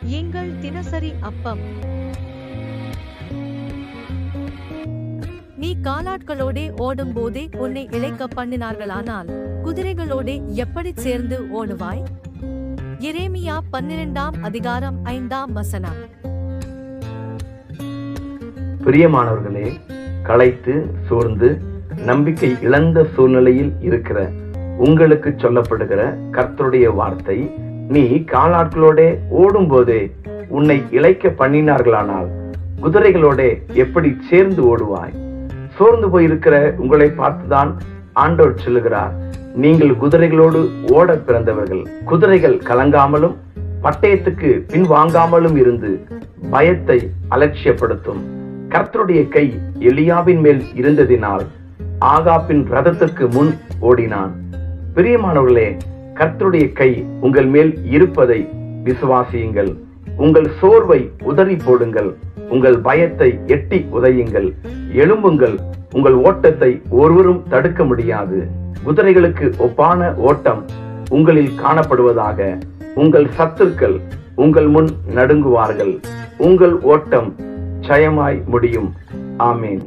எங்கள் தினசரி அப்பம். நீ காலாட்களோடே ஓடும் போதே உன்னை இளைக்க பண்ணினார்களானால் குதிரைகளோடே எப்படி சேர்ந்து ஓடுவாய்? எரேமியா 12:5. பிரியமானவர்களே, களைத்து சோர்ந்து நம்பிக்கை இழந்த சூழ்நிலையில் இருக்கிற உங்களுக்கு சொல்லப்படுகிற கர்த்தருடைய வார்த்தை, நீ காலாட்களோடே ஓடும் போதே உன்னை இளைக்க பண்ணினார்களானால் குதிரைகளோட எப்படி சேர்ந்து ஓடுவாய்? சோர்ந்து போயிருக்கிற உங்களை பார்த்துதான் ஆண்டவர் சொல்லுகிறார், நீங்கள் குதிரைகளோடு ஓட பிறந்தவர்கள். குதிரைகள் கலங்காமலும் பட்டயத்துக்கு பின்வாங்காமலும் இருந்து பயத்தை அலட்சியப்படுத்தும். கர்த்தருடைய கை எலியாவின் மேல் இருந்ததினால் ஆகாபின் ரதத்துக்கு முன் ஓடினான். பிரியமானவர்களே, கர்த்தருடைய கை உங்கள் மேல் இருப்பதை விசுவாசியுங்கள். உங்கள் சோர்வை உதறி போடுங்கள். உங்கள் பயத்தை எட்டி உதையுங்கள். எழும்புங்கள். உங்கள் ஓட்டத்தை ஒருவரும் தடுக்க முடியாது. குதிரைகளுக்கு ஒப்பான ஓட்டம் உங்களில் காணப்படுவதாக. உங்கள் சத்துருக்கள் உங்கள் முன் நடுங்குவார்கள். உங்கள் ஓட்டம் ஜெயமாய் முடியும். ஆமேன்.